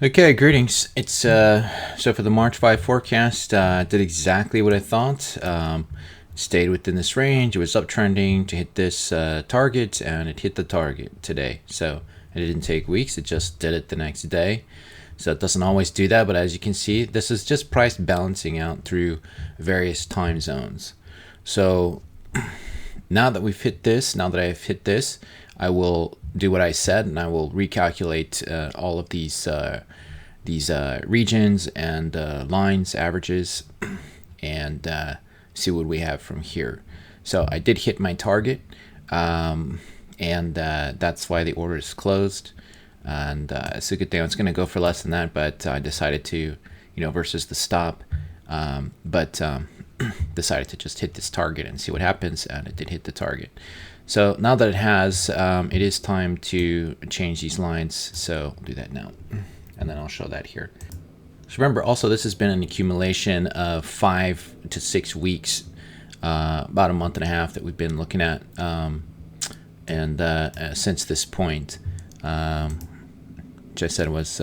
Okay, greetings. It's so for the March 5 forecast, did exactly what I thought. Stayed within this range. It was uptrending to hit this target, and it hit the target today. So it didn't take weeks. It just did it the next day. So it doesn't always do that, but as you can see, this is just price balancing out through various time zones. So now that we've hit this, now that I've hit this, I will do what I said, and I will recalculate all of these regions and lines, averages, and see what we have from here. So I did hit my target, and that's why the order is closed. And it's a good thing. I was going to go for less than that, but I decided to, versus the stop, but decided to just hit this target and see what happens, and it did hit the target. So now that it has, it is time to change these lines. So I'll do that now, and then I'll show that here. So remember, also, this has been an accumulation of 5 to 6 weeks, about a month and a half that we've been looking at, and since this point, which I said was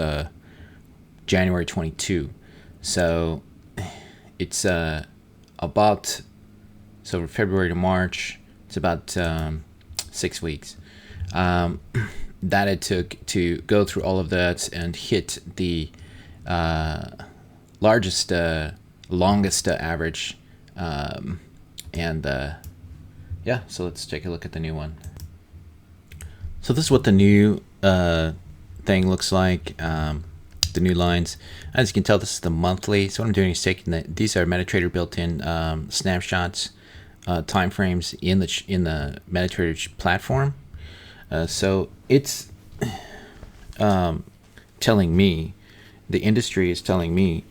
January 22. So it's about, so February to March, it's about 6 weeks that it took to go through all of that and hit the largest, longest average. Yeah, so let's take a look at the new one. So this is what the new thing looks like, the new lines. As you can tell, this is the monthly. So what I'm doing is taking these are MetaTrader built-in snapshots, time frames in the MetaTrader platform. So it's telling me, the industry is telling me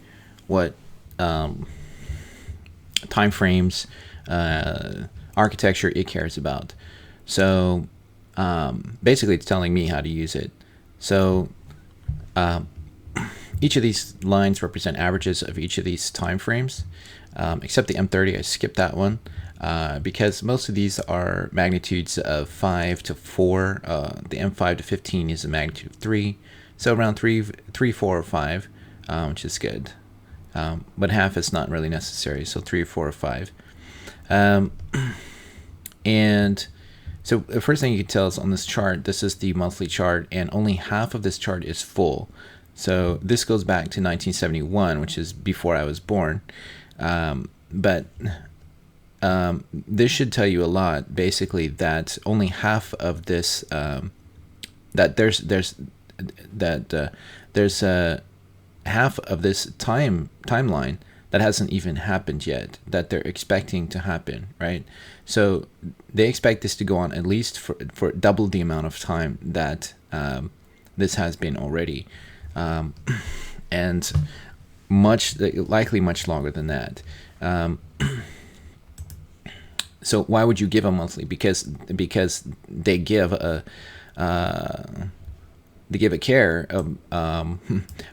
what time frames, architecture it cares about. So basically, it's telling me how to use it. So each of these lines represent averages of each of these time frames, except the M30. I skipped that one because most of these are magnitudes of 5 to 4. The M5 to 15 is a magnitude of 3, so around 3, 4, or 5, which is good. But half is not really necessary, so 3, 4, or 5. And so the first thing you can tell is on this chart, this is the monthly chart, and only half of this chart is full. So this goes back to 1971, which is before I was born. But this should tell you a lot, basically, that only half of this, that there's half of this timeline that hasn't even happened yet, that they're expecting to happen, right? So they expect this to go on at least for double the amount of time that this has been already, and likely much longer than that. So why would you give a monthly? Because they give a care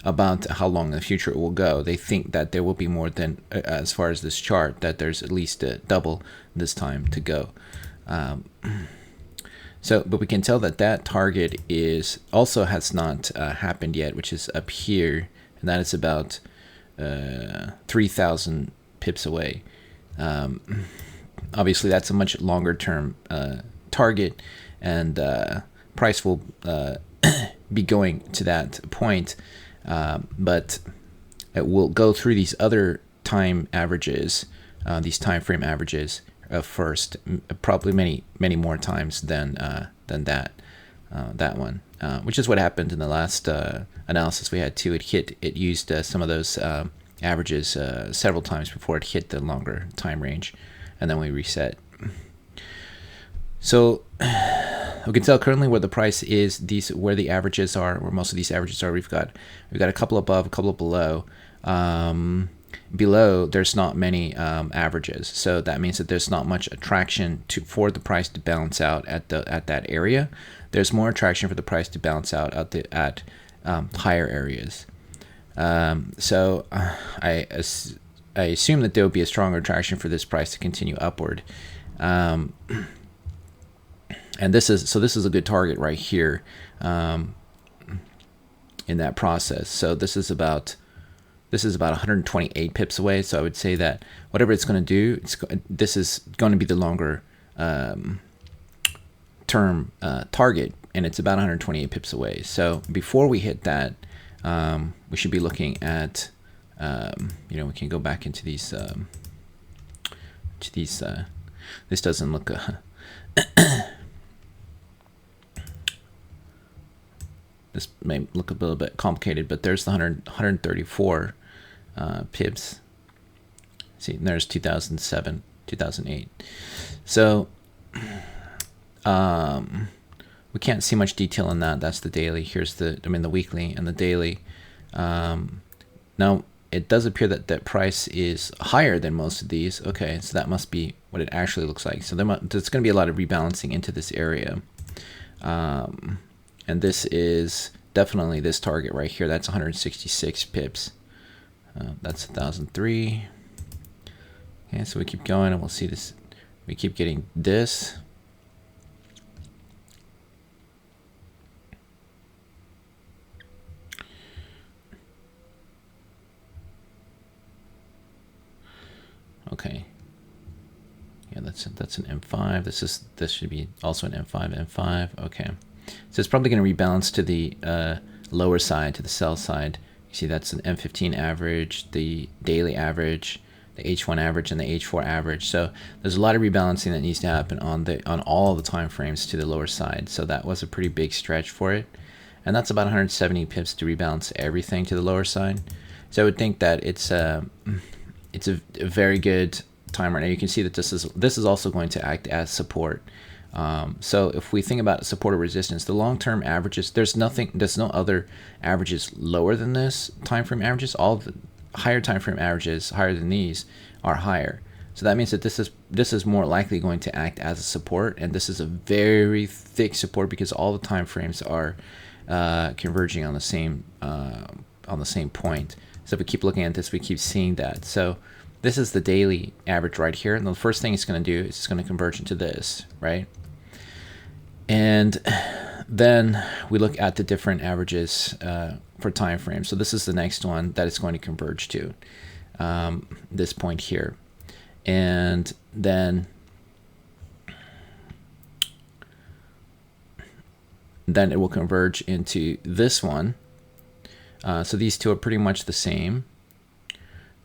about how long in the future it will go. They think that there will be more than, as far as this chart, that there's at least double this time to go. But we can tell that target has not happened yet, which is up here, and that is about 3,000 pips away. Obviously, that's a much longer term target, and price will be going to that point, but it will go through these other time averages, these time frame averages first, probably many more times than that one, which is what happened in the last analysis we had too. It used some of those averages several times before it hit the longer time range, and then we reset. So we can tell currently where the price is, where the averages are, where most of these averages are. We've got a couple above, a couple below. Below, there's not many averages, so that means that there's not much attraction for the price to balance out at that area. There's more attraction for the price to balance out at higher areas. So I assume that there will be a stronger attraction for this price to continue upward. And this is a good target right here. in that process. So this is about 128 pips away. So I would say that whatever it's going to do, this is going to be the longer term target, and it's about 128 pips away. So before we hit that, we should be looking at, we can go back into these, this doesn't look, this may look a little bit complicated, but there's the 134 pips. See, and there's 2007, 2008. So we can't see much detail in that. That's the daily. Here's the weekly and the daily. Now it does appear that that price is higher than most of these. Okay, so that must be what it actually looks like. So there's going to be a lot of rebalancing into this area. And this is definitely this target right here. That's 166 pips. That's 1,003. Okay, so we keep going and we'll see this. We keep getting this. Okay. Yeah, that's an M5. This should be also an M5. Okay. So it's probably going to rebalance to the lower side, to the sell side. You see that's an M15 average, the daily average, the H1 average, and the H4 average. So there's a lot of rebalancing that needs to happen on all the time frames to the lower side. So that was a pretty big stretch for it. And that's about 170 pips to rebalance everything to the lower side. So I would think that it's a very good time right now. You can see that this is also going to act as support. So if we think about support or resistance, the long-term averages, there's no other averages lower than this time frame averages. All the higher time frame averages, higher than these, are higher. So that means that this is more likely going to act as a support, and this is a very thick support because all the time frames are converging on the same point. So if we keep looking at this, we keep seeing that. So this is the daily average right here, and the first thing it's going to do is it's going to converge into this, right? And then we look at the different averages for time frames. So this is the next one that it's going to converge to, this point here. And then it will converge into this one. So these two are pretty much the same.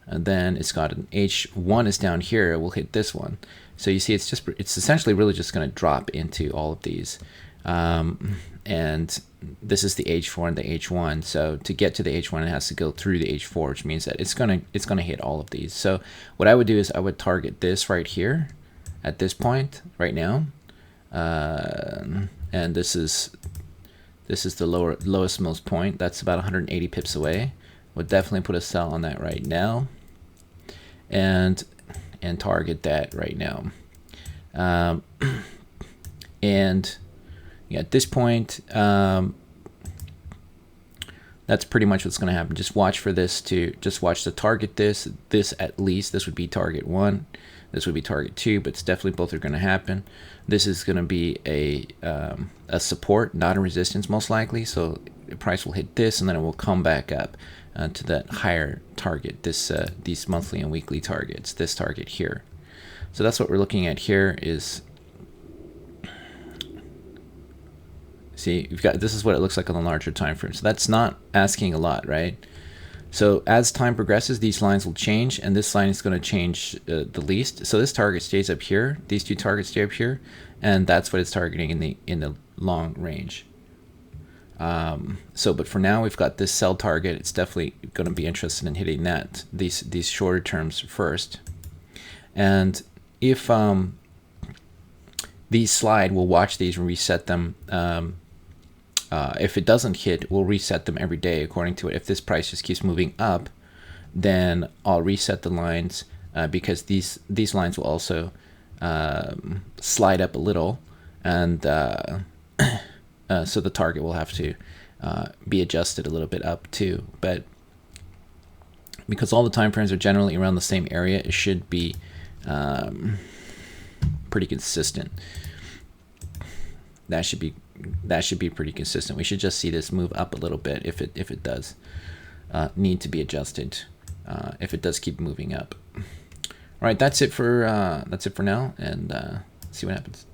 And then it's got an H1 is down here. We'll hit this one. So you see, it's essentially really just going to drop into all of these. And this is the H4 and the H1. So to get to the H1, it has to go through the H4, which means that it's gonna hit all of these. So what I would do is I would target this right here at this point right now. And this is the lowest most point. That's about 180 pips away. Would definitely put a sell on that right now, and target that right now. And yeah, at this point, that's pretty much what's going to happen. Just watch for this watch the target this at least. This would be target 1. This would be target 2, but it's definitely both are going to happen. This is going to be a support, not a resistance, most likely. So the price will hit this, and then it will come back up to that higher target. These monthly and weekly targets. This target here. So that's what we're looking at here. Is see, this is what it looks like on the larger time frame. So that's not asking a lot, right? So as time progresses, these lines will change, and this line is going to change the least. So this target stays up here. These two targets stay up here, and that's what it's targeting in the long range. But for now, we've got this sell target. It's definitely going to be interested in hitting that these shorter terms first. And if these slide, we'll watch these and reset them. If it doesn't hit, we'll reset them every day according to it. If this price just keeps moving up, then I'll reset the lines because these lines will also slide up a little, and so the target will have to be adjusted a little bit up too. But because all the time frames are generally around the same area, it should be pretty consistent. That should be that should be pretty consistent. We should just see this move up a little bit if it does need to be adjusted, if it does keep moving up. All right, that's it for now, and see what happens.